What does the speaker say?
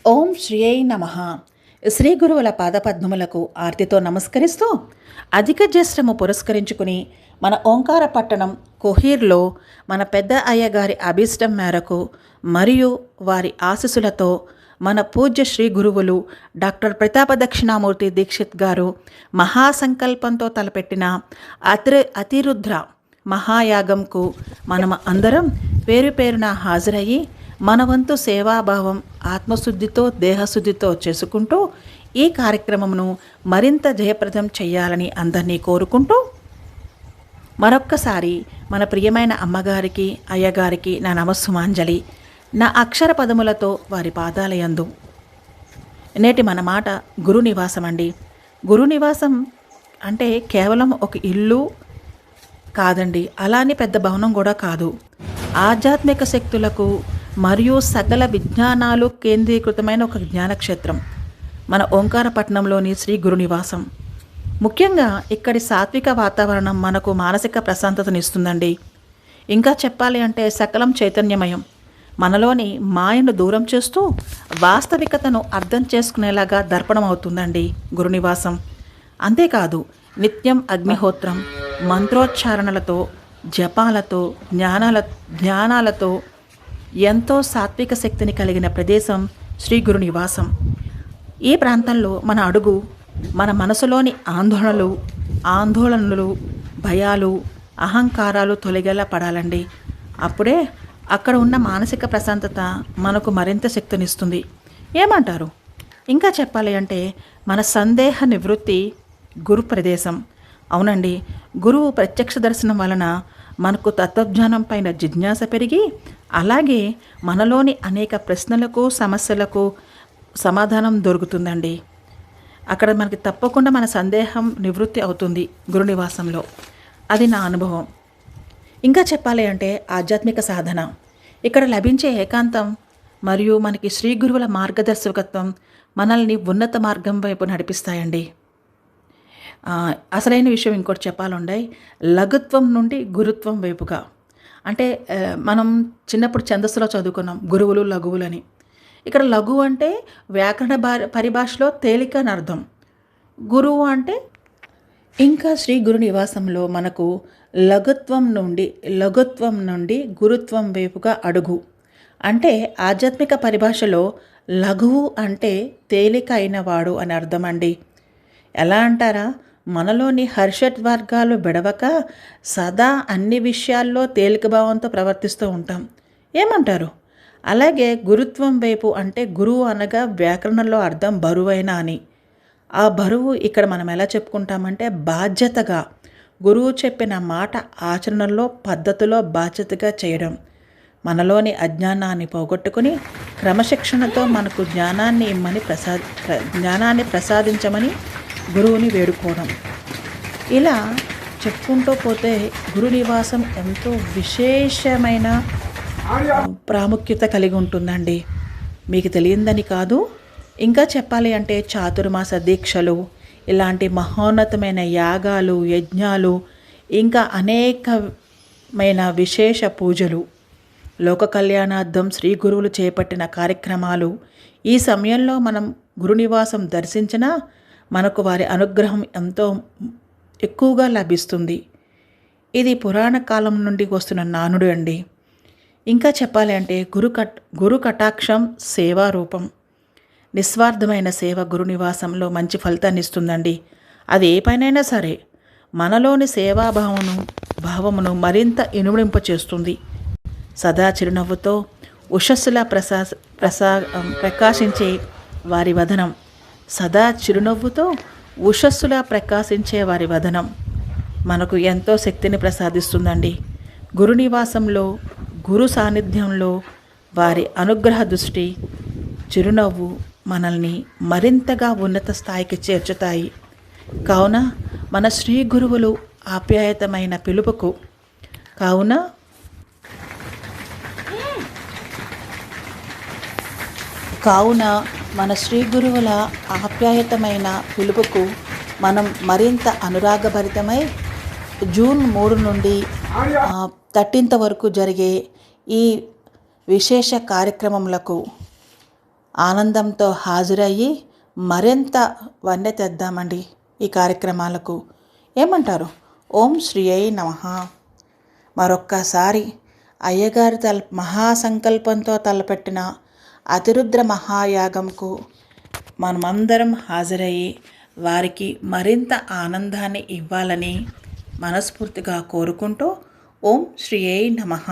ఓం శ్రీయై నమః. శ్రీ గురువుల పాదపద్మములకు ఆర్తితో నమస్కరిస్తూ అధిక జ్యేష్ఠము పురస్కరించుకుని మన ఓంకార పట్టణం కొహీర్లో మన పెద్ద అయ్యగారి అభీష్టం మేరకు మరియు వారి ఆశీస్సులతో మన పూజ్య శ్రీ గురువులు డాక్టర్ ప్రతాప దక్షిణామూర్తి దీక్షిత్ గారు మహాసంకల్పంతో తలపెట్టిన అతిరుద్ర మహాయాగంకు మనం అందరం పేరు పేరున హాజరయ్యి మన వంతు సేవాభావం ఆత్మశుద్ధితో దేహశుద్ధితో చేసుకుంటూ ఈ కార్యక్రమమును మరింత జయప్రదం చేయాలని అందరినీ కోరుకుంటూ మరొక్కసారి మన ప్రియమైన అమ్మగారికి అయ్యగారికి నా నమస్సుమాంజలి. నా అక్షర పదములతో వారి పాదాలయందు. నేటి మన మాట గురు నివాసం అండి. గురు నివాసం అంటే కేవలం ఒక ఇల్లు కాదండి, అలానే పెద్ద భవనం కూడా కాదు. ఆధ్యాత్మిక శక్తులకు మరియు సకల విజ్ఞానాలు కేంద్రీకృతమైన ఒక జ్ఞానక్షేత్రం మన ఓంకారపట్నంలోని శ్రీ గురు నివాసం. ముఖ్యంగా ఇక్కడి సాత్విక వాతావరణం మనకు మానసిక ప్రశాంతతనిస్తుందండి. ఇంకా చెప్పాలి అంటే సకలం చైతన్యమయం, మనలోని మాయను దూరం చేస్తూ వాస్తవికతను అర్థం చేసుకునేలాగా దర్పణం అవుతుందండి గురునివాసం. అంతేకాదు నిత్యం అగ్నిహోత్రం, మంత్రోచ్చారణలతో, జపాలతో, జ్ఞానాలతో ఎంతో సాత్విక శక్తిని కలిగిన ప్రదేశం శ్రీ గురు నివాసం. ఈ ప్రాంతంలో మన అడుగు మన మనసులోని ఆందోళనలు, భయాలు, అహంకారాలు తొలగేలా పడాలండి. అప్పుడే అక్కడ ఉన్న మానసిక ప్రశాంతత మనకు మరింత శక్తినిస్తుంది. ఏమంటారు? ఇంకా చెప్పాలి అంటే మన సందేహ నివృత్తి గురు ప్రదేశం. అవునండి, గురువు ప్రత్యక్ష దర్శనం వలన మనకు తత్వజ్ఞానం పైన జిజ్ఞాస పెరిగి, అలాగే మనలోని అనేక ప్రశ్నలకు సమస్యలకు సమాధానం దొరుకుతుందండి. అక్కడ మనకి తప్పకుండా మన సందేహం నివృత్తి అవుతుంది గురునివాసంలో. అది నా అనుభవం. ఇంకా చెప్పాలి అంటే ఆధ్యాత్మిక సాధన, ఇక్కడ లభించే ఏకాంతం మరియు మనకి శ్రీ గురువుల మార్గదర్శకత్వం మనల్ని ఉన్నత మార్గం వైపు నడిపిస్తాయండి. అసలైన విషయం ఇంకోటి చెప్పాలండి, లఘుత్వం నుండి గురుత్వం వైపుగా. అంటే మనం చిన్నప్పుడు ఛందస్సులో చదువుకున్నాం గురువులు లఘువులని. ఇక్కడ లఘు అంటే వ్యాకరణ పరిభాషలో తేలిక అని అర్థం. గురువు అంటే ఇంకా శ్రీ గురు నివాసంలో మనకు లఘుత్వం నుండి గురుత్వం వైపుగా అడుగు. అంటే ఆధ్యాత్మిక పరిభాషలో లఘువు అంటే తేలిక అయినవాడు అని అర్థం అండి. ఎలా అంటారా, మనలోని హర్షద్వర్గాలు విడవక సదా అన్ని విషయాల్లో తేలిక భావంతో ప్రవర్తిస్తూ ఉంటాం. ఏమంటారు? అలాగే గురుత్వం వైపు అంటే గురువు అనగా వ్యాకరణంలో అర్థం బరువైన అని. ఆ బరువు ఇక్కడ మనం ఎలా చెప్పుకుంటామంటే బాధ్యతగా, గురువు చెప్పిన మాట ఆచరణలో పద్ధతిలో బాధ్యతగా చేయడం. మనలోని అజ్ఞానాన్ని పోగొట్టుకుని క్రమశిక్షణతో మనకు జ్ఞానాన్ని ప్రసాదించమని గురువుని వేడుకోవడం. ఇలా చెప్పుకుంటూ పోతే గురు నివాసం ఎంతో విశేషమైన ప్రాముఖ్యత కలిగి ఉంటుందండి. మీకు తెలియందని కాదు. ఇంకా చెప్పాలి అంటే చాతుర్మాస దీక్షలు, ఇలాంటి మహోన్నతమైన యాగాలు, యజ్ఞాలు, ఇంకా అనేకమైన విశేష పూజలు, లోక కళ్యాణార్థం శ్రీ గురువులు చేపట్టిన కార్యక్రమాలు. ఈ సమయంలో మనం గురునివాసం దర్శించినా మనకు వారి అనుగ్రహం ఎంతో ఎక్కువగా లభిస్తుంది. ఇది పురాణ కాలం నుండి వస్తున్న నానుడు అండి. ఇంకా చెప్పాలి అంటే గురు కటాక్షం సేవారూపం. నిస్వార్థమైన సేవ గురునివాసంలో మంచి ఫలితాన్ని ఇస్తుందండి. అది ఏ పనైనా సరే మనలోని భావమును మరింత ఇనుమడింప చేస్తుంది. సదా చిరునవ్వుతో ఉషస్సులా ప్రకాశించే వారి వదనం, సదా చిరునవ్వుతో ఉషస్సులా ప్రకాశించే వారి వదనం మనకు ఎంతో శక్తిని ప్రసాదిస్తుందండి. గురునివాసంలో, గురు సాన్నిధ్యంలో వారి అనుగ్రహ దృష్టి, చిరునవ్వు మనల్ని మరింతగా ఉన్నత స్థాయికి చేర్చుతాయి. కావున మన శ్రీ గురువులు ఆప్యాయతమైన పిలుపుకు మనం మరింత అనురాగభరితమై జూన్ 3 నుండి 13 వరకు జరిగే ఈ విశేష కార్యక్రమములకు ఆనందంతో హాజరయ్యి మరింత వన్నె తెద్దామండి ఈ కార్యక్రమాలకు. ఏమంటారు? ఓం శ్రీ అయి నమః. మరొక్కసారి అయ్యగారి మహాసంకల్పంతో తలపెట్టిన అతిరుద్ర మహాయాగంకు మనమందరం హాజరయ్యి వారికి మరింత ఆనందాన్ని ఇవ్వాలని మనస్ఫూర్తిగా కోరుకుంటూ ఓం శ్రీ అయి నమః.